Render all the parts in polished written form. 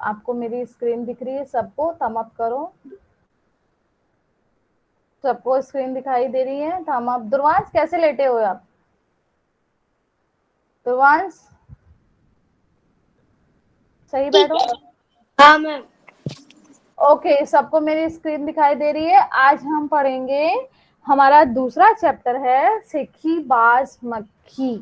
आपको मेरी स्क्रीन दिख रही है? सबको थम अप करो। सबको स्क्रीन दिखाई दे रही है? थम अप। दुर्वांश कैसे लेटे हो आप? दुर्वांश सही बैठो। हाँ मैम। ओके, सबको मेरी स्क्रीन दिखाई दे रही है। आज हम पढ़ेंगे, हमारा दूसरा चैप्टर है सिक्की बाज मक्खी,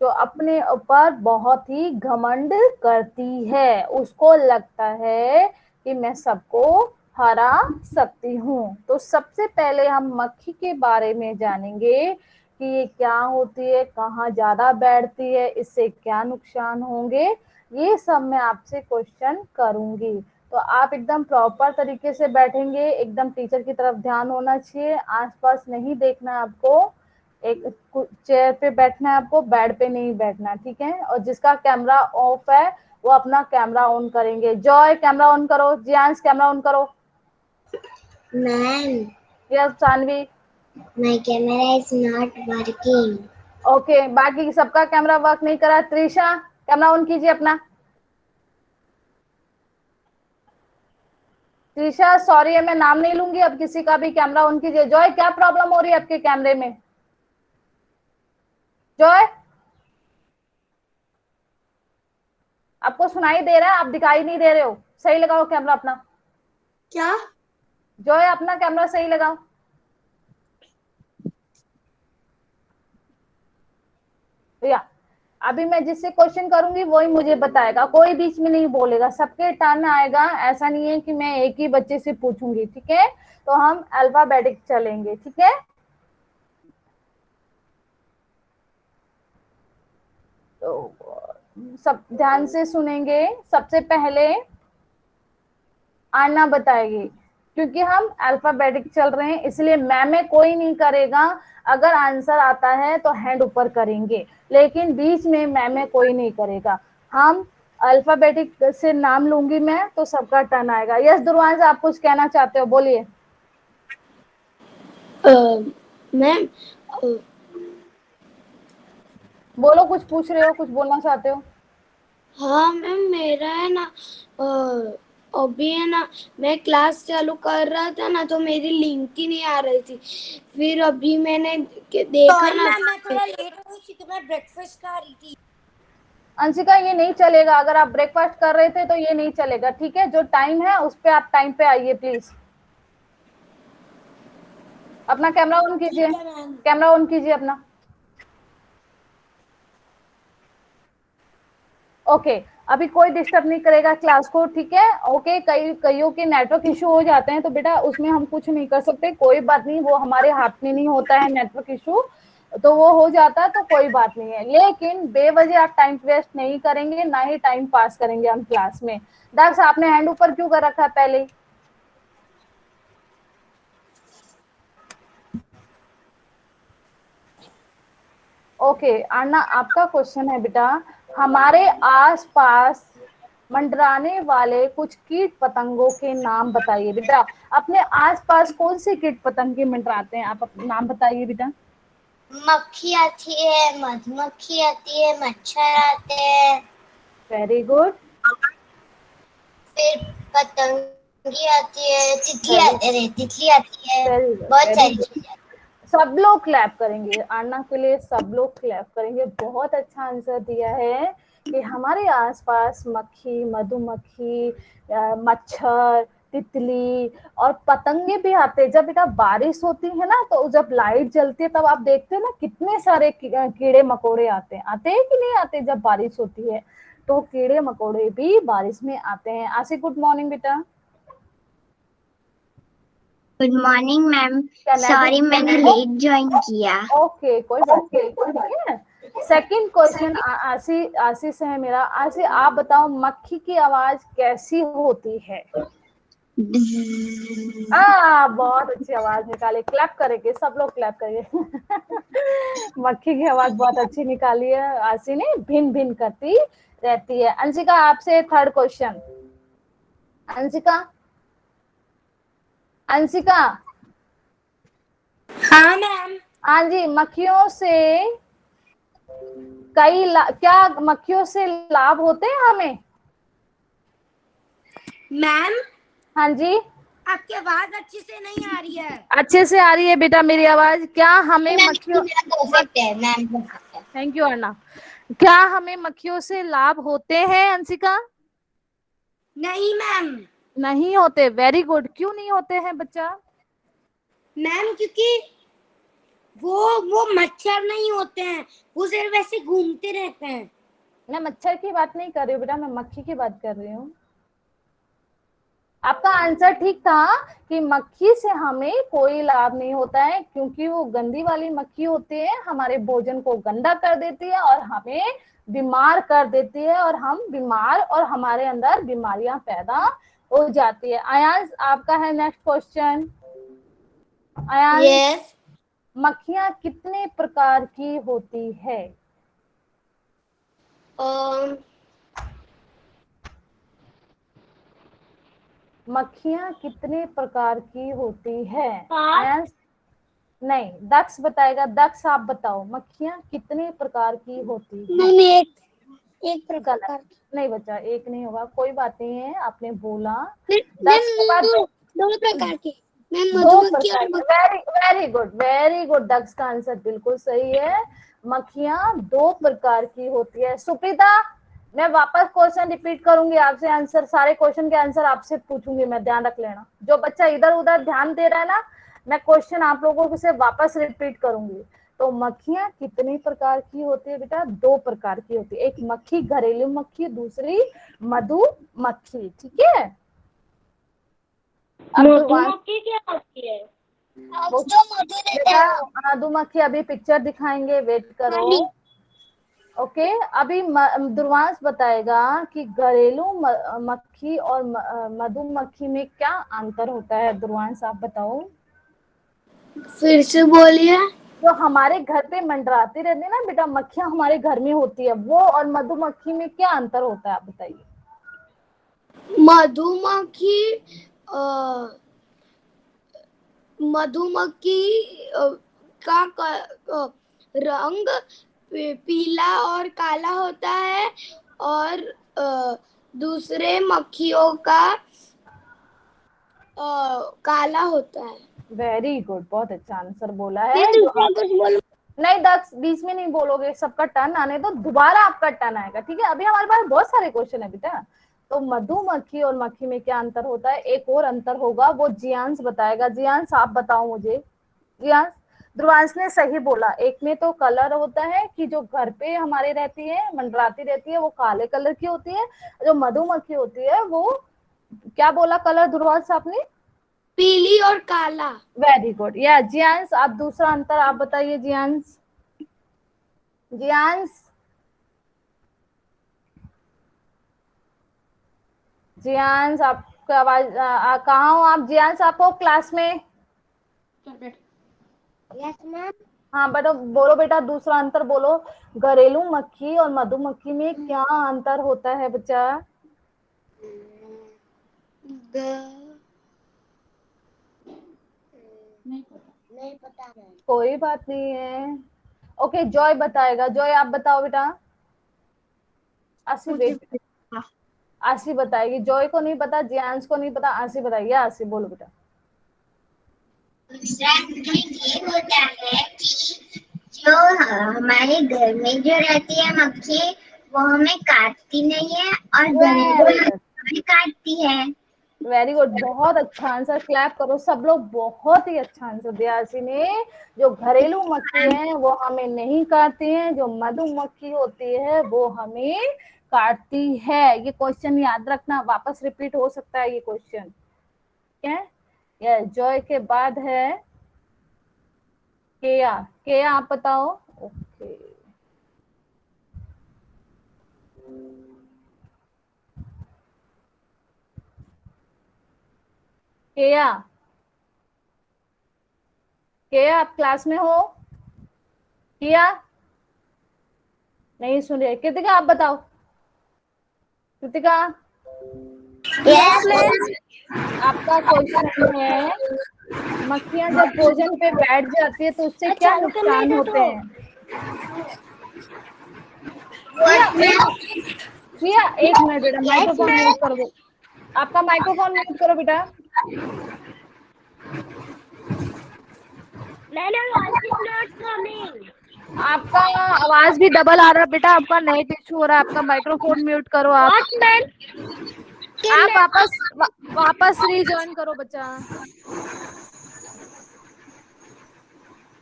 जो अपने ऊपर बहुत ही घमंड करती है। उसको लगता है कि मैं सबको हरा सकती हूँ। तो सबसे पहले हम मक्खी के बारे में जानेंगे कि ये क्या होती है, कहाँ ज्यादा बैठती है, इससे क्या नुकसान होंगे। ये सब मैं आपसे क्वेश्चन करूंगी। तो आप एकदम प्रॉपर तरीके से बैठेंगे, एकदम टीचर की तरफ ध्यान होना चाहिए, आसपास नहीं देखना आपको। एक चेयर पे बैठना है आपको, बेड पे नहीं बैठना, ठीक है। और जिसका कैमरा ऑफ है वो अपना कैमरा ऑन करेंगे। जॉय कैमरा ऑन करो, जियांश कैमरा ऑन करो। Ma'am, yes Saanvi. My camera is not working. Okay, बाकी सबका कैमरा वर्क नहीं करा। त्रिशा कैमरा ऑन कीजिए अपना। त्रिशा सॉरी है, मैं नाम नहीं लूंगी अब किसी का भी। कैमरा ऑन कीजिए। जॉय क्या प्रॉब्लम हो रही है आपके कैमरे में? जॉय आपको सुनाई दे रहा है, आप दिखाई नहीं दे रहे हो। सही लगाओ कैमरा अपना। क्या? जॉय अपना कैमरा सही लगाओ। या अभी मैं जिससे क्वेश्चन करूंगी वही मुझे बताएगा, कोई बीच में नहीं बोलेगा, सबके टर्न आएगा। ऐसा नहीं है कि मैं एक ही बच्चे से पूछूंगी, ठीक है। तो हम अल्फाबेटिक चलेंगे, ठीक है। तो सब ध्यान से सुनेंगे। सबसे पहले आना बताएगी, क्योंकि हम अल्फाबेटिक चल रहे हैं इसलिए मैम कोई नहीं करेगा। अगर आंसर आता है तो हैंड ऊपर करेंगे, लेकिन बीच में मैम कोई नहीं करेगा। हम अल्फाबेटिक से नाम लूंगी मैं तो सबका टर्न आएगा। यस दुर्वांश, आप कुछ कहना चाहते हो, बोलिए। मैम, बोलो, कुछ पूछ रहे हो, कुछ बोलना चाहते हो? हाँ मैम, मेरा है ना, अभी है ना, मैं क्लास चालू कर रहा था ना तो मेरी लिंक ही नहीं आ रही थी। फिर अभी मैंने देखा ना, मैं थोड़ा लेट हो गई क्योंकि मैं ब्रेकफास्ट खा रही थी। अंशिका ये नहीं चलेगा, अगर आप ब्रेकफास्ट कर रहे थे तो ये नहीं चलेगा, ठीक है। जो टाइम है उस पर आप टाइम पे आइए प्लीज। अपना कैमरा ऑन कीजिए, ठीक है मैम। कैमरा ऑन कीजिए अपना। ओके, अभी कोई डिस्टर्ब नहीं करेगा क्लास को, ठीक है। ओके, कईयों के नेटवर्क इशू हो जाते हैं तो बेटा उसमें हम कुछ नहीं कर सकते, कोई बात नहीं, वो हमारे हाथ में नहीं होता है नेटवर्क इशू। तो वो हो जाता है तो कोई बात नहीं है, लेकिन बेवजह आप टाइम वेस्ट नहीं करेंगे, ना ही टाइम पास करेंगे हम क्लास में। दक्ष आपने हैंड ऊपर क्यों कर रखा है पहले? ओके अन्ना, आपका क्वेश्चन है बेटा, हमारे आसपास मंडराने वाले कुछ कीट पतंगों के नाम बताइए बेटा। अपने आसपास कौन से कीट पतंगे मंडराते हैं, आप नाम बताइए बेटा। मक्खी आती है, मधुमक्खी आती है, मच्छर आते हैं, वेरी गुड। फिर पतंगी आती है, तितली आती है, वेरी गुड, बहुत वेरी सारी गुड। चीजें। सब लोग क्लैप करेंगे अन्ना के लिए, सब लोग क्लैप करेंगे। बहुत अच्छा आंसर दिया है कि हमारे आसपास मक्खी, मधुमक्खी, मच्छर, तितली और पतंगे भी आते हैं। जब बेटा बारिश होती है ना तो जब लाइट जलती है तब आप देखते हैं ना कितने सारे कीड़े मकोड़े आते हैं, आते हैं कि नहीं आते जब बारिश होती है? तो कीड़े मकोड़े भी बारिश में आते हैं। आशी गुड मॉर्निंग बेटा। Good morning ma'am. क्या सॉरी मैंने लेट ज्वाइन किया। ओके कोई बात नहीं, ठीक है। सेकंड क्वेश्चन आशी, आशी से है मेरा। आशी आप बताओ मक्खी की आवाज कैसी होती है? बहुत अच्छी आवाज निकाली, क्लैप करेंगे, सब लोग क्लैप करेंगे। मक्खी की आवाज बहुत अच्छी निकाली है आशी ने, भिन भिन करती रहती है। अंशिका आपसे थर्ड क्वेश्चन। अंशिका, अंशिका। हाँ मैम। हाँ जी, मक्खियों से क्या मक्खियों से लाभ होते हैं हमें? मैम हाँ जी, आपकी आवाज अच्छे से नहीं आ रही है। अच्छे से आ रही है बेटा मेरी आवाज। क्या हमें मैम मक्खियों, परफेक्ट है, मैम परफेक्ट है। थैंक यू अर्णा, क्या हमें मक्खियों से लाभ होते हैं अंशिका? नहीं मैम। नहीं होते। Very good. क्यों नहीं होते हैं बच्चा? मैम क्योंकि वो मच्छर नहीं होते हैं, वो सिर्फ वैसे घूमते रहते हैं। मैं मच्छर की बात नहीं कर रही हूँ बेटा, मैं मक्खी की बात कर रही हूँ। आपका आंसर ठीक था कि मक्खी से हमें कोई लाभ नहीं होता है, क्योंकि वो गंदी वाली मक्खी होती है, हमारे भोजन को गंदा कर देती है और हमें बीमार कर देती है, और हम बीमार और हमारे अंदर बीमारियां पैदा हो जाती है। आयांश आपका है नेक्स्ट क्वेश्चन। आयांश, यस। मक्खियां कितने प्रकार की होती है? मक्खियां कितने प्रकार की होती है? आयांश नहीं, दक्ष बताएगा। दक्ष आप बताओ, मक्खियां कितने प्रकार की होती है? मैम एक प्रकार गलत। नहीं बच्चा, एक नहीं होगा, कोई बात नहीं है, आपने बोला। मैम दक्ष के बाद दो प्रकार की। मैम दो मधुमक्खी प्रकार और के। Very very good, very good. Daksh का आंसर बिल्कुल सही है। मक्खियां दो प्रकार की होती है। सुप्रीता, मैं वापस क्वेश्चन रिपीट करूंगी आपसे, आंसर सारे क्वेश्चन के आंसर आपसे पूछूंगी मैं, ध्यान रख लेना। जो बच्चा इधर उधर ध्यान दे रहा है ना, मैं क्वेश्चन आप लोगों को से वापस रिपीट करूंगी। तो मक्खियां कितनी प्रकार की होती है बेटा? दो प्रकार की होती है। एक मक्खी, घरेलू मक्खी, दूसरी मधुमक्खी। ठीक है। मधुमक्खी क्या होती है? आज तो मधु देते बेटा हो। मधुमक्खी अभी पिक्चर दिखाएंगे, वेट करो। ओके, अभी दुर्वांश बताएगा कि घरेलू मक्खी और मधुमक्खी में क्या अंतर होता है। दुर्वांश आप बताओ। फिर से बोलिए। जो हमारे घर पे मंडराती रहती है ना बेटा, मक्खियां हमारे घर में होती है, वो और मधुमक्खी में क्या अंतर होता है, आप बताइए। मधुमक्खी मधुमक्खी का रंग पीला और काला होता है, और दूसरे मक्खियों का काला होता है। वेरी गुड, बहुत अच्छा आंसर बोला है। मैं दूसरा कुछ बोलूं? नहीं दक्ष, बीच में नहीं बोलोगे, सबका टर्न आने दो, दोबारा आपका टर्न आएगा। ठीक है, अभी हमारे पास बहुत सारे क्वेश्चन है बेटा। तो मधुमक्खी और मक्खी में क्या अंतर होता है? एक और अंतर होगा, वो जियांश बताएगा। जियांश आप बताओ मुझे। जियांश, ध्रुवांश ने सही बोला। एक में तो कलर होता है कि जो घर पे हमारे रहती है, मंडराती रहती है, वो काले कलर की होती है। जो मधुमक्खी होती है वो क्या बोला कलर ध्रुवांश आपने? पीली और काला। Very good. या जियांश, आप दूसरा अंतर आप बताइए। जियांश, जियांश, जियांश आपका आवाज कहाँ हो आप? जियांश आप हो क्लास में? Yes ma'am. हाँ बेटा बोलो, बेटा दूसरा अंतर बोलो। घरेलू मक्खी और मधुमक्खी में क्या अंतर होता है बच्चा? नहीं पता मैम। कोई बात नहीं है। ओके, जॉय बताएगा। जॉय आप बताओ बेटा। आशी वेट, आशी बताएगी। जॉय को नहीं पता, जियांश को नहीं पता, आशी बताएगी। आशी बोलो बेटा। दूसरा ये होता है कि जो हमारे घर में जो रहती है मक्खी, वो हमें काटती नहीं है, और घरेलू हमें काटती है। वेरी गुड, बहुत अच्छा आंसर। क्लैप करो सब लोग, बहुत ही अच्छा आंसर दिया आशी ने। जो घरेलू मक्खी है वो हमें नहीं काटती है, जो मधुमक्खी होती है वो हमें काटती है। ये क्वेश्चन याद रखना, वापस रिपीट हो सकता है ये क्वेश्चन। ठीक है। ये जॉय के बाद है केया। केया आप बताओ। ओके, केया, केया आप क्लास में हो? किया नहीं सुन रहे। कृतिका आप बताओ। Kritika, yes ma'am. आपका क्वेश्चन है, मक्खियां जब भोजन पे बैठ जाती है तो उससे क्या नुकसान होते हैं? किया एक मिनट बेटा, माइक्रोफोन म्यूट कर दो। आपका माइक्रोफोन म्यूट करो बेटा। आपका आवाज भी डबल आ रहा है बेटा, आपका नेट इशू हो रहा है, आपका माइक्रोफोन म्यूट करो आप। आप वापस रीजॉइन करो बच्चा।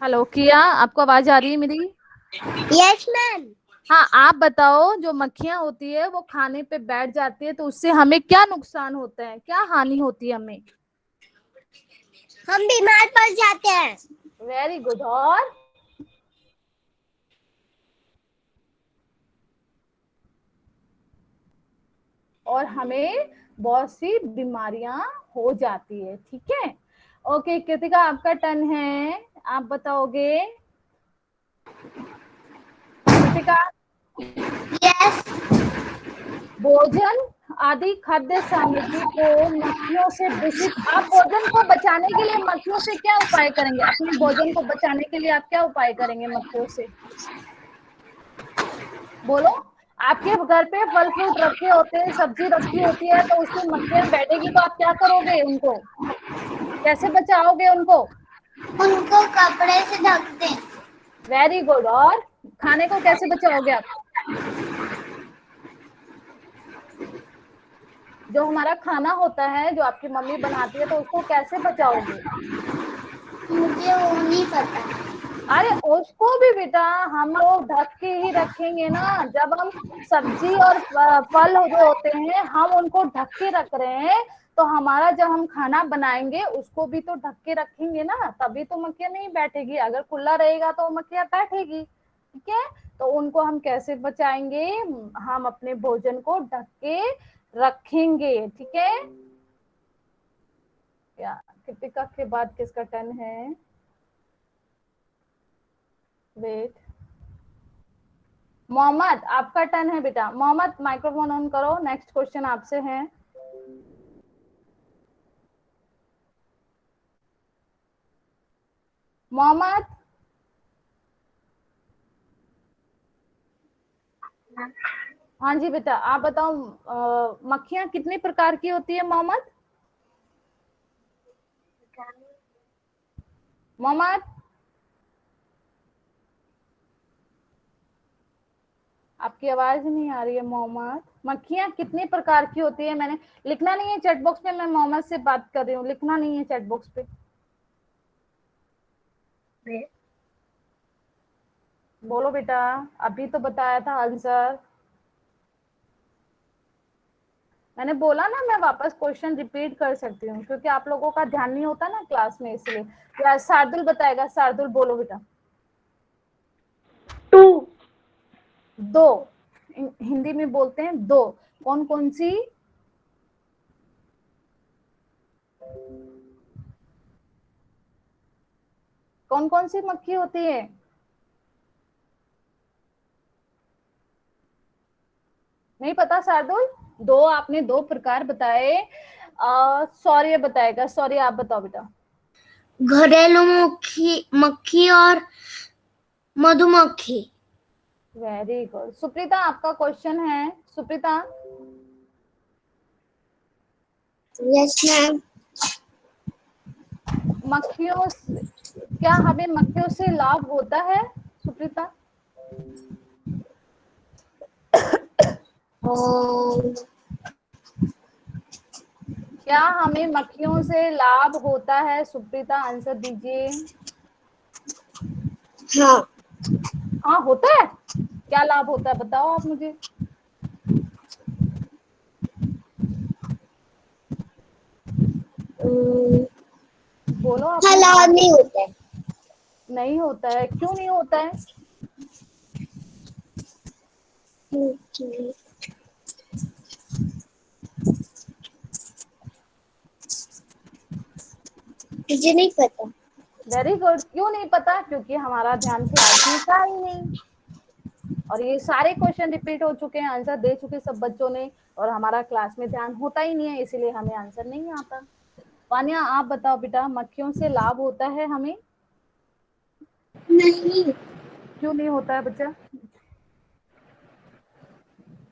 हेलो किया, आपको आवाज आ रही है मेरी? Yes ma'am. हाँ, आप बताओ, जो मक्खियां होती है वो खाने पे बैठ जाती है तो उससे हमें क्या नुकसान होता है, क्या हानि होती है हमें? हम बीमार पड़ जाते हैं। Very good. और हमें बहुत सी बीमारियां हो जाती है, ठीक है। ओके कृतिका, आपका टर्न है, आप बताओगे। कृतिका, यस। भोजन आदि खाद्य सामग्री को मक्खियों से दूषित, आप भोजन को बचाने के लिए मक्खियों से क्या उपाय करेंगे? अपने भोजन को बचाने के लिए आप क्या उपाय करेंगे मक्खियों से? बोलो। आपके घर पे फल फ्रूट रखे होते हैं, सब्जी रखी होती है, तो उसमें मक्खियां बैठेगी तो आप क्या करोगे? उनको कैसे बचाओगे उनको? उनको कपड़े से ढक दें। Very good. और खाने को कैसे बचाओगे आप? जो हमारा खाना होता है, जो आपकी मम्मी बनाती है, तो उसको कैसे बचाओगे? मुझे वो नहीं पता। अरे उसको भी बेटा हम लोग ढक के ही रखेंगे ना। जब हम सब्जी और फल जो होते हैं हम उनको ढक के रख रहे हैं, तो हमारा जब हम खाना बनाएंगे उसको भी तो ढक के रखेंगे ना, तभी तो मक्खियां नहीं बैठेगी। अगर खुला रहेगा तो मक्खियां बैठेगी, ठीक है। तो उनको हम कैसे बचाएंगे? हम अपने भोजन को ढक के रखेंगे, ठीक है। या कृतिका के बाद किसका टर्न है? वेट, मोहम्मद आपका टर्न है बेटा। मोहम्मद माइक्रोफोन ऑन करो, नेक्स्ट क्वेश्चन आपसे है। मोहम्मद। हाँ जी बेटा, आप बताओ, मक्खियां कितनी प्रकार की होती है मोहम्मद? मोहम्मद, आपकी आवाज नहीं आ रही है मोहम्मद। मक्खियां कितनी प्रकार की होती है? मैंने लिखना नहीं है चैट बॉक्स में, मैं मोहम्मद से बात कर रही हूँ, लिखना नहीं है चैट बॉक्स पे। बोलो बेटा, अभी तो बताया था आंसर। मैंने बोला ना, मैं वापस क्वेश्चन रिपीट कर सकती हूँ क्योंकि आप लोगों का ध्यान नहीं होता ना क्लास में, इसलिए। या शार्दुल बताएगा, शार्दुल बोलो बेटा। 2। दो, हिंदी में बोलते हैं दो। कौन कौन सी? कौन कौन सी मक्खी होती है? नहीं पता शार्दुल? दो, आपने दो प्रकार बताए। सॉरी बताएगा, सॉरी आप बताओ बेटा। घरेलू मक्खी मक्खी और मधुमक्खी। Very good. सुप्रीता आपका क्वेश्चन है, सुप्रीता। Yes ma'am. मक्खियों से, क्या हमें मक्खियों से लाभ होता है सुप्रीता? क्या हमें मक्खियों से लाभ होता है सुप्रीता? आंसर दीजिए। हाँ। हाँ होता है। क्या लाभ होता है बताओ आप मुझे। बोलो अपने लाभ दिमाग। नहीं होता है। नहीं होता है, क्यों नहीं होता है? मुझे नहीं पता। Very good. क्यों नहीं पता? क्योंकि हमारा ध्यान क्लास में था ही नहीं, और ये सारे क्वेश्चन रिपीट हो चुके हैं, आंसर दे चुके सब बच्चों ने, और हमारा क्लास में ध्यान होता ही नहीं है, इसीलिए हमें आंसर नहीं आता। वानिया आप बताओ बेटा, मक्खियों से लाभ होता है हमें? नहीं। क्यों नहीं होता है बच्चा?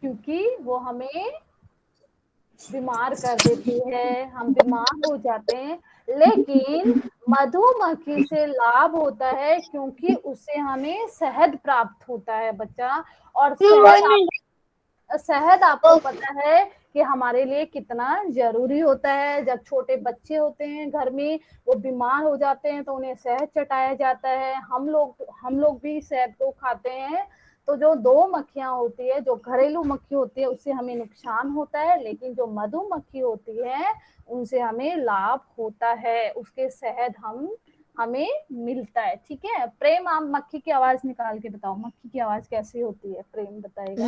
क्योंकि वो हमें बीमार कर देती है, हम बीमार हो जाते हैं। लेकिन मधुमक्खी से लाभ होता है क्योंकि उससे हमें शहद प्राप्त होता है बच्चा। और शहद आपको पता है कि हमारे लिए कितना जरूरी होता है। जब छोटे बच्चे होते हैं घर में, वो बीमार हो जाते हैं तो उन्हें शहद चटाया जाता है। हम लोग भी शहद को खाते हैं। तो जो दो मक्खियां होती है, जो घरेलू मक्खी होती है, उससे हमें नुकसान होता है, लेकिन जो मधुमक्खी होती है उनसे हमें लाभ होता है, उसके शहद हमें मिलता है। ठीक है प्रेम, आप मक्खी की आवाज निकाल के बताओ, मक्खी की आवाज कैसी होती है, प्रेम बताएगा।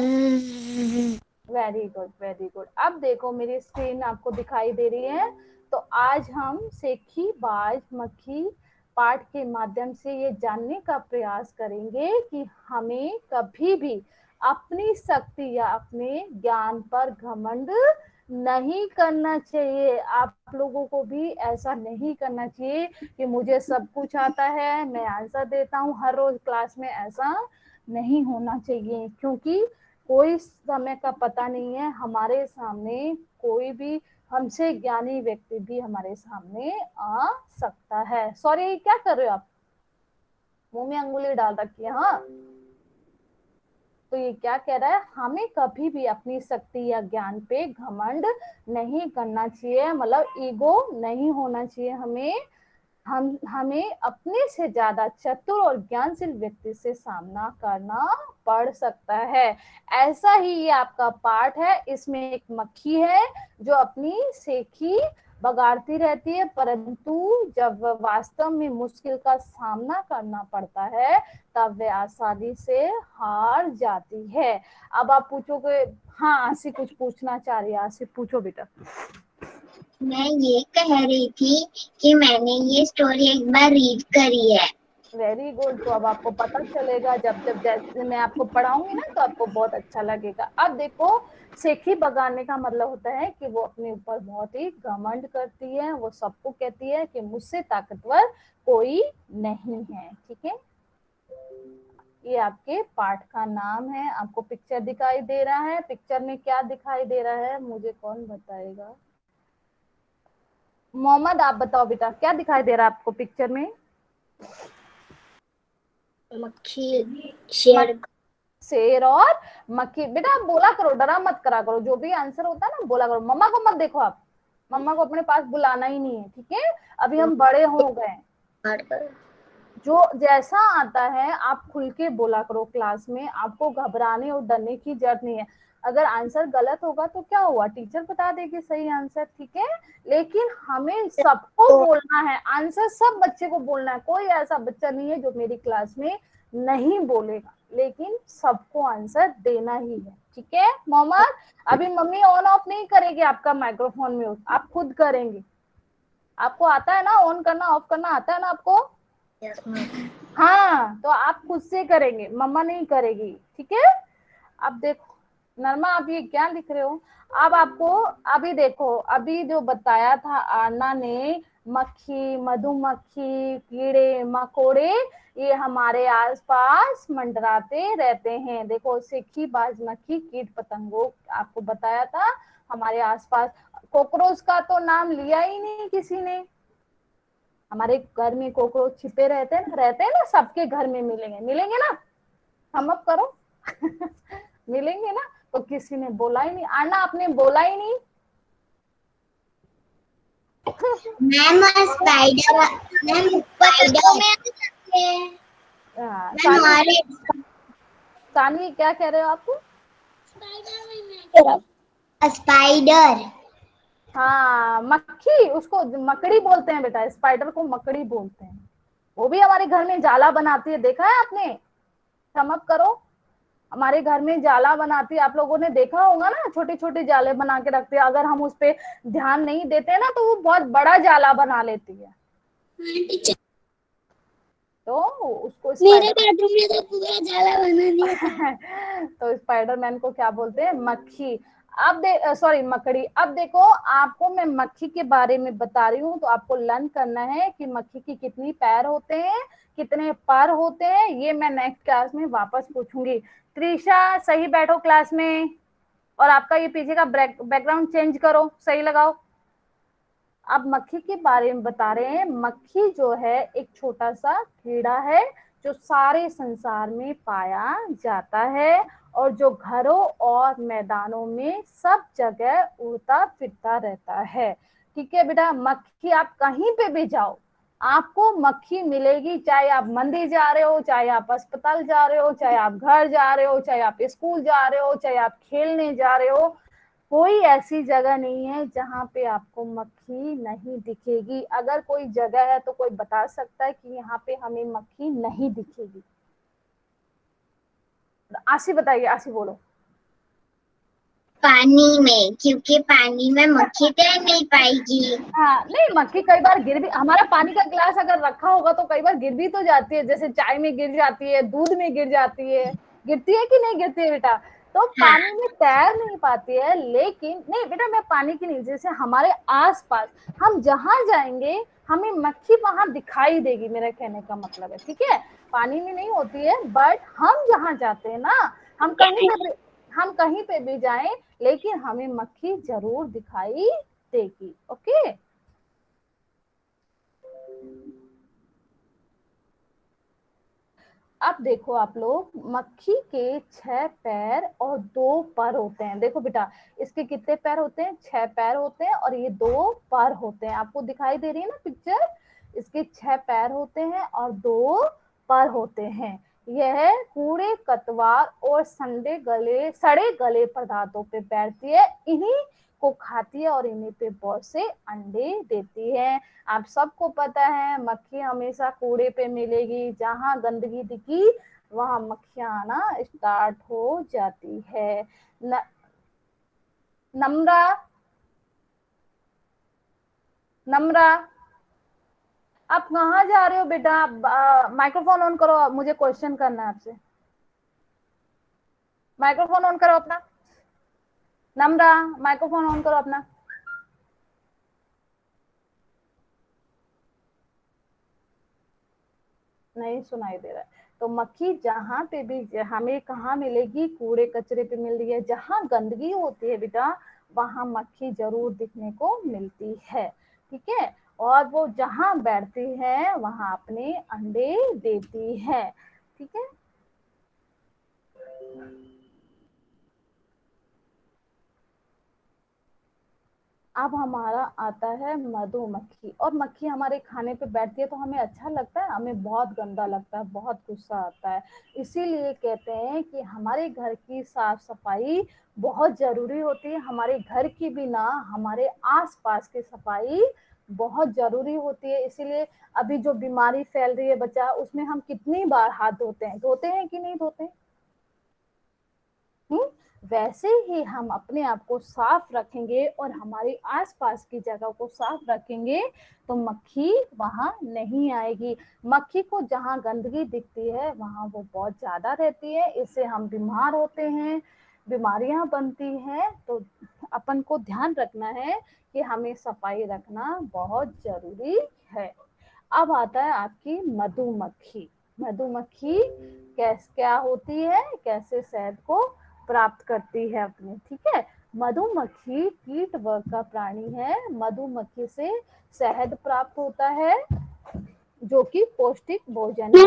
Very good very good. अब देखो मेरी स्क्रीन आपको दिखाई दे रही है। तो आज हम सेखी बाज मक्खी पाठ के माध्यम से ये जानने का प्रयास करेंगे कि हमें कभी भी अपनी शक्ति या अपने ज्ञान पर घमंड नहीं करना चाहिए। आप लोगों को भी ऐसा नहीं करना चाहिए कि मुझे सब कुछ आता है, मैं आंसर देता हूँ हर रोज क्लास में, ऐसा नहीं होना चाहिए। क्योंकि कोई समय का पता नहीं है, हमारे सामने कोई भी हमसे ज्ञानी व्यक्ति भी हमारे सामने आ सकता है। सॉरी क्या कर रहे हो आप, मुंह में अंगुली डाल रखी है। हाँ, तो ये क्या कह रहा है, हमें कभी भी अपनी शक्ति या ज्ञान पे घमंड नहीं करना चाहिए, मतलब ईगो नहीं होना चाहिए हमें। हमें अपने से ज्यादा चतुर और ज्ञानशील व्यक्ति से सामना करना पड़ सकता है। ऐसा ही ये आपका पाठ है, इसमें एक मक्खी है जो अपनी सेखी बगाड़ती रहती है, परंतु जब वास्तव में मुश्किल का सामना करना पड़ता है तब वे आसानी से हार जाती है। अब आप पूछोगे, हाँ आशी कुछ पूछना चाह रही है, आशी पूछो बेटा। मैं ये कह रही थी कि मैंने ये स्टोरी एक बार रीड करी है। Very good. तो अब आपको पता चलेगा, जब जब जैसे मैं आपको पढ़ाऊंगी ना तो आपको बहुत अच्छा लगेगा। अब देखो, सेखी बगाने का मतलब होता है कि वो अपने ऊपर बहुत ही घमंड करती है, वो सबको कहती है कि मुझसे ताकतवर कोई नहीं है। ठीक है, ये आपके पाठ का नाम है। आपको पिक्चर दिखाई दे रहा है, पिक्चर में क्या दिखाई दे रहा है मुझे कौन बताएगा। मोहम्मद आप बताओ बेटा, क्या दिखाई दे रहा है आपको पिक्चर में। मक्खी, शेर, शेर और मक्खी। बेटा आप बोला करो, डरा मत करा करो, जो भी आंसर होता है ना बोला करो। मम्मा को मत देखो, आप मम्मा को अपने पास बुलाना ही नहीं है, ठीक है। अभी हम बड़े हो गए, जो जैसा आता है आप खुल के बोला करो क्लास में, आपको घबराने और डरने की जरूरत नहीं है। अगर आंसर गलत होगा तो क्या हुआ, टीचर बता देगी सही आंसर, ठीक है। लेकिन हमें सबको बोलना है आंसर, सब बच्चे को बोलना है। कोई ऐसा बच्चा नहीं है जो मेरी क्लास में नहीं बोलेगा, लेकिन सबको आंसर देना ही है, ठीक है। मोहम्मद अभी मम्मी ऑन ऑफ नहीं करेगी आपका माइक्रोफोन म्यूट, आप खुद करेंगे। आपको आता है ना ऑन करना ऑफ करना, आता है ना आपको। हाँ तो आप खुद से करेंगे, मम्मा नहीं करेगी, ठीक है। अब देखो नरमा, आप ये क्या लिख रहे हो। अब आपको अभी देखो, अभी जो बताया था आरना ने, मक्खी मधुमक्खी कीड़े मकोड़े ये हमारे आसपास मंडराते रहते हैं। देखो सेखी बाज मक्खी कीट पतंगों आपको बताया था हमारे आसपास। कॉकरोच का तो नाम लिया ही नहीं किसी ने। हमारे घर में कॉकरोच छिपे रहते हैं ना, सबके घर में मिलेंगे ना, हम अब करो मिलेंगे ना। तो किसी ने बोला ही नहीं, आना आपने बोला ही नहीं। Ma'am spider, ma'am spider Saanvi क्या कह रहे हो आप। स्पाइडर, हाँ मक्खी, उसको मकड़ी बोलते हैं बेटा, स्पाइडर को मकड़ी बोलते हैं। वो भी हमारे घर में जाला बनाती है, देखा है आपने। समझ करो, हमारे घर में जाला बनाती है, आप लोगों ने देखा होगा ना, छोटे छोटे जाले बना के रखते हैं। अगर हम उस पे ध्यान नहीं देते ना तो वो बहुत बड़ा जाला बना लेती है। तो उसको मेरे बेडरूम में तो पूरा जाला बना दिया तो स्पाइडरमैन को क्या बोलते हैं, मक्खी। अब सॉरी मकड़ी। अब देखो आपको मैं मक्खी के बारे में बता रही हूँ, तो आपको लर्न करना है कि मक्खी की कितनी पैर होते हैं, कितने पर होते हैं, ये मैं नेक्स्ट क्लास में वापस पूछूंगी। त्रिशा सही बैठो क्लास में। और आपका ये पीछे का बैकग्राउंड चेंज करो, सही लगाओ। अब मक्खी के बारे में बता रहे हैं। मक्खी जो है एक छोटा सा कीड़ा है जो सारे संसार में पाया जाता है और जो घरों और मैदानों में सब जगह उड़ता फिरता रहता है। ठीक है बेटा, मक्खी आप कहीं पे भी जाओ आपको मक्खी मिलेगी, चाहे आप मंदिर जा रहे हो, चाहे आप अस्पताल जा रहे हो, चाहे आप घर जा रहे हो, चाहे आप स्कूल जा रहे हो, चाहे आप खेलने जा रहे हो, कोई ऐसी जगह नहीं है जहां पे आपको मक्खी नहीं दिखेगी। अगर कोई जगह है तो कोई बता सकता है कि यहाँ पे हमें मक्खी नहीं दिखेगी? आशी बताइए, आशी बोलो। पानी में, क्योंकि पानी में मक्खी तैर नहीं पाएगी। हाँ, नहीं मक्खी कई बार गिर भी, हमारा पानी का गिलास अगर रखा होगा तो कई बार गिर भी तो जाती है, जैसे चाय में गिर जाती है, दूध में गिर जाती है, गिरती है कि नहीं गिरती है बेटा? तो हाँ। पानी में तैर नहीं पाती है, लेकिन नहीं बेटा मैं पानी की नहीं, जैसे हमारे आसपास हम जहां जाएंगे हमें मक्खी वहां दिखाई देगी, मेरा कहने का मतलब है। ठीक है, पानी में नहीं होती है, बट हम जहां जाते हैं ना, हम कहीं पे भी जाएं लेकिन हमें मक्खी जरूर दिखाई देगी। ओके, अब देखो आप लोग, मक्खी के 6 पैर और 2 पर होते हैं। देखो बेटा, इसके कितने पैर होते हैं? 6 पैर होते हैं और ये 2 पर होते हैं। आपको दिखाई दे रही है ना पिक्चर? इसके 6 पैर होते हैं और 2 पर होते हैं। यह कूड़े कतवार और सड़े गले पदार्थों पे बैठती है, इन्हीं को खाती है और इन्हीं पे बहुत से अंडे देती है। आप सबको पता है मक्खी हमेशा कूड़े पे मिलेगी, जहां गंदगी दिखी वहां मक्खियां आना स्टार्ट हो जाती है। नम्रा, नम्रा, आप कहाँ जा रहे हो बेटा? माइक्रोफोन ऑन करो, मुझे क्वेश्चन करना है आपसे। माइक्रोफोन ऑन करो अपना। नम्रा, माइक्रोफोन ऑन करो अपना। नहीं सुनाई दे रहा है। तो मक्खी जहां पे भी, हमें कहाँ मिलेगी? कूड़े कचरे पे मिल रही है, जहां गंदगी होती है बेटा वहां मक्खी जरूर दिखने को मिलती है। ठीक है, और वो जहां बैठती है वहां अपने अंडे देती है। ठीक है, अब हमारा आता है मधुमक्खी। और मक्खी हमारे खाने पे बैठती है तो हमें अच्छा लगता है? हमें बहुत गंदा लगता है, बहुत गुस्सा आता है। इसीलिए कहते हैं कि हमारे घर की साफ सफाई बहुत जरूरी होती है। हमारे घर की भी ना, हमारे आसपास की सफाई बहुत जरूरी होती है। इसीलिए अभी जो बीमारी फैल रही है बच्चा, उसमें हम कितनी बार हाथ धोते हैं कि नहीं धोते हैं? वैसे ही हम अपने आप को साफ रखेंगे और हमारे आसपास की जगह को साफ रखेंगे तो मक्खी वहां नहीं आएगी। मक्खी को जहां गंदगी दिखती है वहां वो बहुत ज्यादा रहती है, इससे हम बीमार होते हैं, बीमारियां बनती हैं। तो अपन को ध्यान रखना है कि हमें सफाई रखना बहुत जरूरी है। अब आता है आपकी मधुमक्खी। मधुमक्खी क्या होती है, कैसे शहद को प्राप्त करती है अपने? ठीक है, मधुमक्खी कीट वर्ग का प्राणी है। मधुमक्खी से शहद प्राप्त होता है जो कि पौष्टिक भोजन है।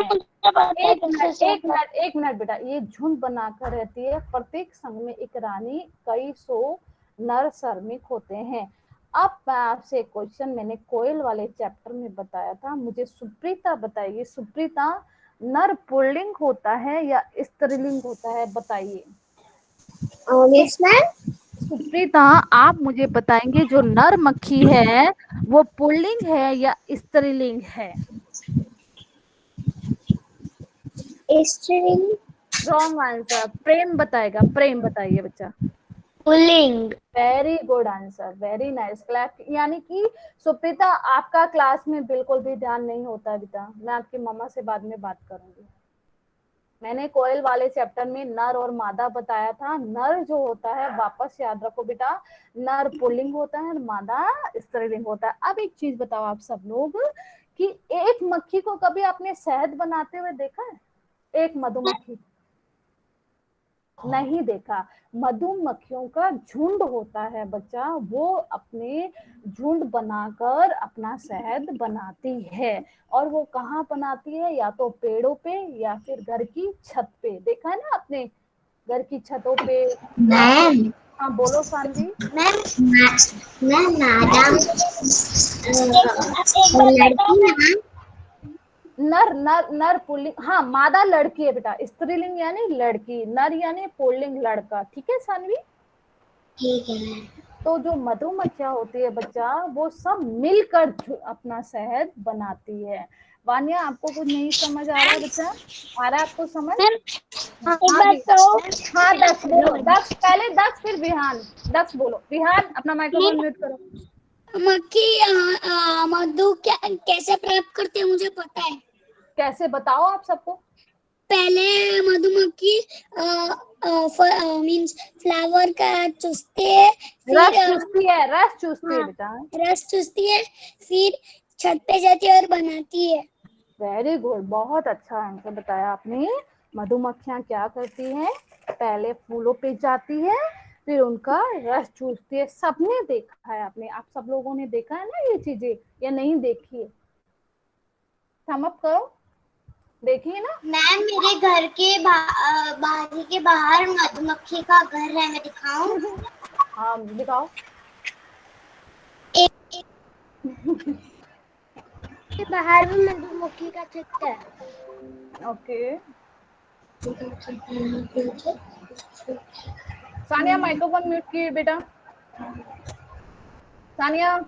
एक मिनट बेटा, ये झुंड बनाकर रहती है। प्रत्येक संघ में एक रानी, कई सौ नर श्रमिक होते हैं। अब मैं आपसे क्वेश्चन, मैंने कोयल वाले चैप्टर में बताया था, मुझे सुप्रीता बताइए, सुप्रीता नर पुल्लिंग होता है या स्त्रीलिंग होता है? बताइए। Yes ma'am. सुप्रीता, आप मुझे बताएंगे जो नर मक्खी है वो पुल्लिंग है या स्त्रीलिंग है? स्त्रीलिंग। रॉन्ग आंसर, प्रेम बताएगा। प्रेम बताइए बच्चा। Pulling. Very good answer, very nice clap. यानी कि सुप्रीता आपका क्लास में बिल्कुल भी ध्यान नहीं होता बेटा, मैं आपकी मम्मा से बाद में बात करूंगी। मैंने कोयल वाले चैप्टर में नर और मादा बताया था। नर जो होता है, वापस याद रखो बेटा, नर पुल्लिंग होता है, मादा स्त्रीलिंग होता है। अब एक चीज बताओ आप सब लोग कि एक मक्खी को कभी आपने शहद बनाते हुए देखा है? एक मधुमक्खी नहीं देखा। मधुमक्खियों का झुंड होता है बच्चा, वो अपने झुंड बनाकर अपना शहद बनाती है। और वो कहाँ बनाती है? या तो पेड़ों पे या फिर घर की छत पे। देखा है ना आपने, घर की छतों पे या फिर। मैम हाँ बोलो सानवी। मैम मैडम लड़की ना नर नर नर पुल्लिंग, हाँ मादा लड़की है बेटा, स्त्रीलिंग यानी लड़की, नर यानी पुल्लिंग लड़का। ठीक है सानवी। ठीक है। तो जो मधुमक्खियां होती है बच्चा, वो सब मिलकर अपना शहद बनाती है। वानिया आपको कुछ नहीं समझ आ रहा है बच्चा? आ रहा है आपको समझ? मैम एक हाँ बात भी। तो हाँ दक्ष बोलो, दक्ष पहले, दक्ष फिर विहान। दक्ष बोलो, विहान अपना माइक्रोफोन म्यूट करो। मक्खी मधु क्या कैसे प्राप्त करते हैं मुझे पता है। कैसे बताओ आप सबको। पहले मधुमक्खी मीन्स फ्लावर का चूसती है, फिर रस चूसती है, रस चूसती है हाँ बेटा। रस चूसती है, फिर छत पे जाती है और बनाती है। वेरी गुड, बहुत अच्छा आंसर बताया आपने। मधुमक्खियां क्या करती हैं? पहले फूलों पे जाती है, फिर उनका रस चूसती है। सबने देखा है, आपने, आप सब लोगों ने देखा है ना ये चीजें, या नहीं देखी है? सम अप करो, देखिए ना। मैम मेरे घर के बारी के बाहर मधुमक्खी का घर है, मैं दिखाऊं? हाँ दिखाओ। बाहर में मधुमक्खी का छत्ता है। ओके सानिया माइक्रोफोन म्यूट किए बेटा। सानिया,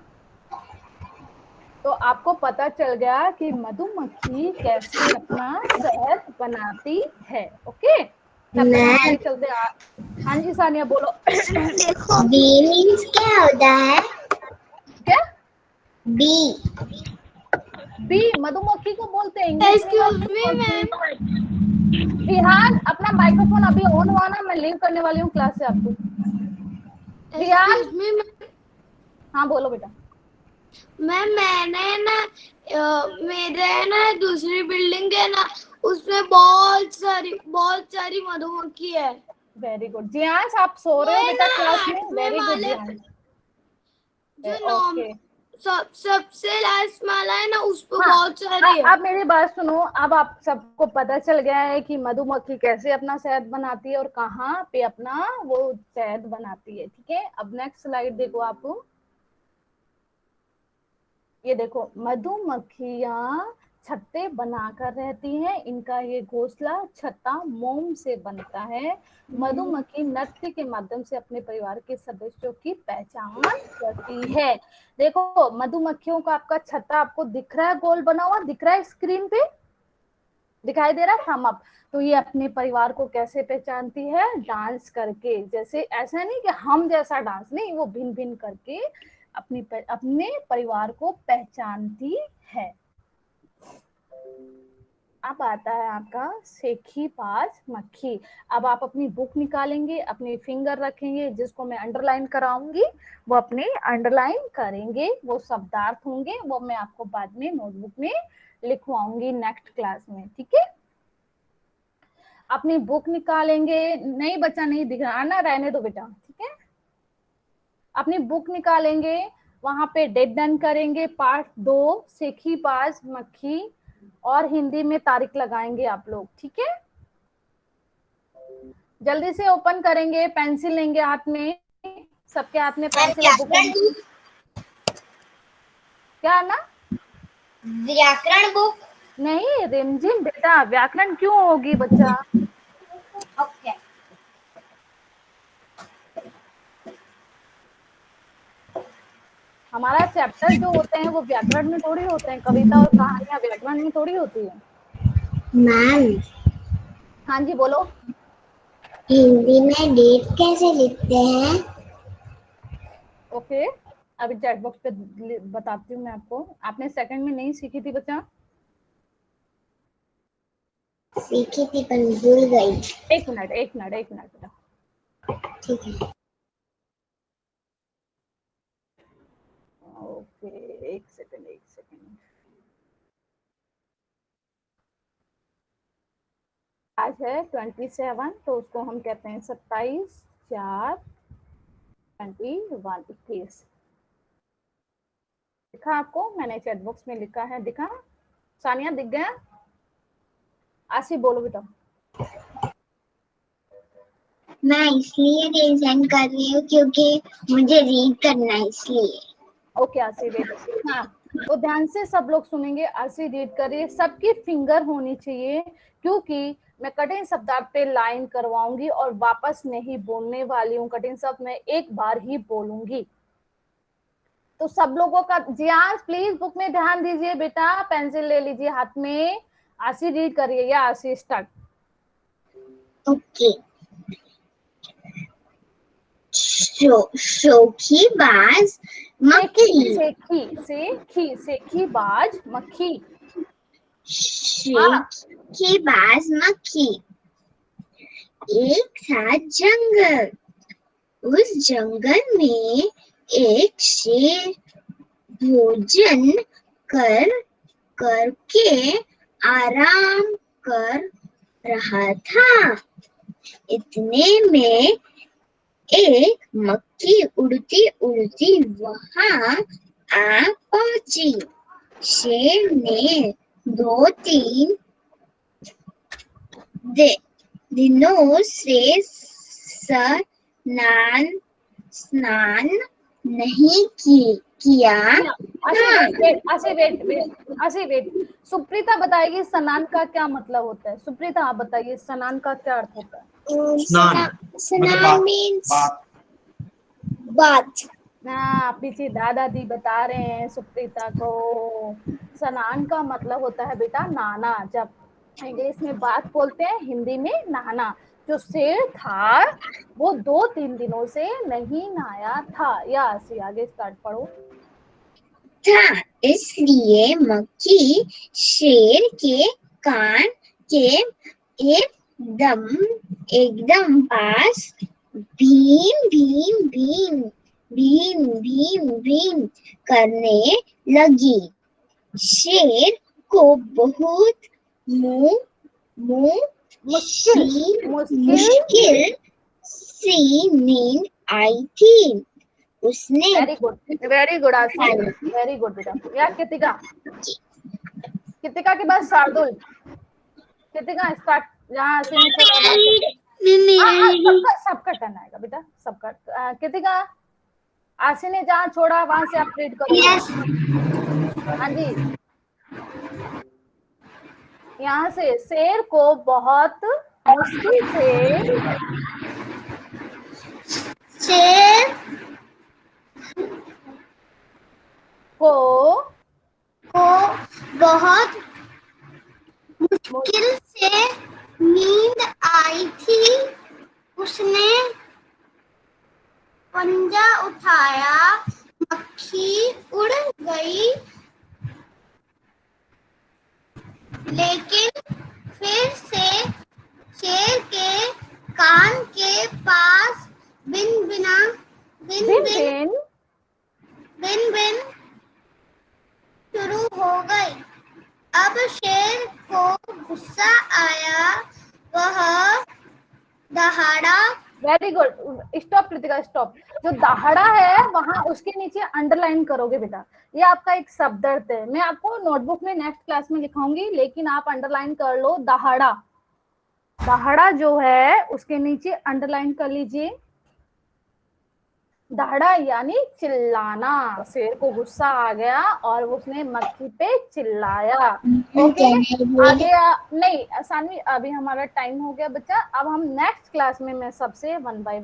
तो आपको पता चल गया कि मधुमक्खी कैसे अपना शहद बनाती है। ओके, तब तक हम आगे मैम चलते हैं। हाँ जी सानिया बोलो। बी मीन्स क्या होता है? क्या? बी बी मधुमक्खी को बोलते हैं, इंग्लिश में एक्सक्यूज मी मधुमक्खी। मैम। विहान अपना माइक्रोफोन अभी ऑन हुआ ना, मैं लीव करने वाली हूँ क्लास से आपको। Vihaan, excuse me ma'am. हाँ बोलो बेटा। मैम मैंने ना मेरे है ना दूसरी बिल्डिंग है ना, उसमें बहुत सारी मधुमक्खी है। वेरी गुड जियांश, आप सो रहे वो हो है बेटा ना क्लास में? 8वें वेरी गुड वाले जियांश। जो नॉम ओके, सबसे लास्ट माला है ना, उस पे हाँ बहुत सारी है। अब मेरी बात सुनो। अब आप सबको पता चल गया है कि मधुमक्खी कैसे अपना शहद बनाती है और कहाँ पे अपना वो शहद बनाती है। ठीक है, अब नेक्स्ट स्लाइड देखो आप। ये देखो, मधुमक्खियां छत्ते बनाकर रहती हैं। इनका ये घोंसला छत्ता मोम से बनता है। मधुमक्खी नृत्य के माध्यम से अपने परिवार के सदस्यों की पहचान करती है। देखो मधुमक्खियों का आपका छत्ता आपको दिख रहा है, गोल बना हुआ दिख रहा है स्क्रीन पे, दिखाई दे रहा है थम अप। तो ये अपने परिवार को कैसे पहचानती है? डांस करके। जैसे ऐसा नहीं कि हम जैसा डांस नहीं, वो भिन्न भिन्न करके अपने परिवार को पहचानती है। अब आता है आपका सेखीबाज मक्खी। अब आप अपनी बुक निकालेंगे, अपनी फिंगर रखेंगे, जिसको मैं अंडरलाइन कराऊंगी वो अपने अंडरलाइन करेंगे। वो शब्दार्थ होंगे, वो मैं आपको बाद में नोटबुक में लिखवाऊंगी नेक्स्ट क्लास में। ठीक है, अपनी बुक निकालेंगे। नहीं बच्चा नहीं दिख रहा ना, रहने दो बेटा। ठीक है, अपनी बुक निकालेंगे, वहां पे डेट डन करेंगे पार्ट 2 सेखीबाज मक्खी, और हिंदी में तारीख लगाएंगे आप लोग। ठीक है, जल्दी से ओपन करेंगे, पेंसिल लेंगे हाथ में, सबके हाथ में पेंसिल है, बुक होगी। क्या ना? व्याकरण बुक। नहीं रिमझिम बेटा, व्याकरण क्यों होगी बच्चा? ओके। हमारा चैप्टर जो होते हैं वो व्याकरण में थोड़ी होते हैं, कविता और कहानियां व्याकरण में थोड़ी होती है। मैम हाँ जी बोलो। हिंदी में डेट कैसे लिखते हैं? ओके, अभी चैट बॉक्स पे बताती हूँ मैं आपको। आपने सेकंड में नहीं सीखी थी बच्चा? सीखी थी पर भूल गई। एक मिनट एक मिनट एक मिनट बेटा। ठीक है। ओके, एक सेकंड एक सेकंड। आज है 27, तो उसको हम कहते हैं 27 4 21 21। दिखा आपको? मैंने चैट बॉक्स में लिखा है, दिखा? सानिया दिख गया? आशी बोलो बेटा। मैं इसलिए रिसेंड कर रही हूँ क्योंकि मुझे रीड करना है इसलिए। ओके आशी वेट। हाँ, तो ध्यान से सब लोग सुनेंगे। आशी रीड करिए, सबकी फिंगर होनी चाहिए, क्योंकि मैं कठिन शब्दार्थ पे लाइन करवाऊंगी और वापस नहीं बोलने वाली हूँ। कठिन शब्द मैं एक बार ही बोलूंगी। तो सब लोगों का जियास प्लीज बुक में ध्यान दीजिए बेटा, पेंसिल ले लीजिए हाथ में। आशी रीड करिए, या आशी स्टार्ट। ओके। शोखीबाज मक्खी। सेखीबाज मक्खी। शोखीबाज मक्खी। एक था जंगल, उस जंगल में एक शेर भोजन करके आराम कर रहा था। इतने में एक मक्खी उड़ती उड़ती वहां आ पहुंची। शेर ने 2-3 दिनों से स्नान नहीं किया। आशी वेट। सुप्रीता बताएगी स्नान का क्या मतलब होता है। सुप्रीता आप बताइए स्नान का क्या अर्थ होता है। स्नान मीन्स बाथ। हाँ, पीछे दादाजी बता रहे हैं सुप्रीता को। स्नान का मतलब होता है बेटा नहाना। जब इंग्लिश में बात बोलते हैं, हिंदी में नहाना। जो शेर था वो 2-3 दिनों से नहीं नहाया था। या आगे स्टार्ट पढ़ो। था, इसलिए मक्खी शेर के कान के एकदम पास भीम भीम भीम भीम भीम भीम करने लगी। शेर को बहुत मुश्किल सी नींद आई थी। उसने वेरी गुड आशी, वेरी गुड बेटा। या कृतिका के बाद शार्दुल। कृतिका स्टार्ट। जहाँ आशी ने सबका टर्न आएगा बेटा, सबका। कृतिका, आशी ने जहाँ छोड़ा वहां से आप रीड करो। हाँ जी। यहाँ से शेर को बहुत मुश्किल से बहुत मुश्किल से नींद आई थी। उसने पंजा उठाया, मक्खी उड़ गई, लेकिन फिर से शेर के कान के पास बिन बिन शुरू हो गई। अब शेर को गुस्सा आया, वह दहाड़ा। Very good. Stop Kritika, stop. जो दहाड़ा है वहां उसके नीचे अंडरलाइन करोगे बेटा। ये आपका एक शब्द अर्थ है। मैं आपको नोटबुक में नेक्स्ट क्लास में लिखाऊंगी, लेकिन आप अंडरलाइन कर लो। दहाड़ा, दहाड़ा जो है उसके नीचे अंडरलाइन कर लीजिए। दहाड़ा यानी चिल्लाना। शेर को गुस्सा आ गया और उसने मक्खी पे चिल्लाया। ओके, आगे नहीं सानवी, अभी हमारा टाइम हो गया बच्चा। अब हम नेक्स्ट क्लास में मैं सबसे 1 by 1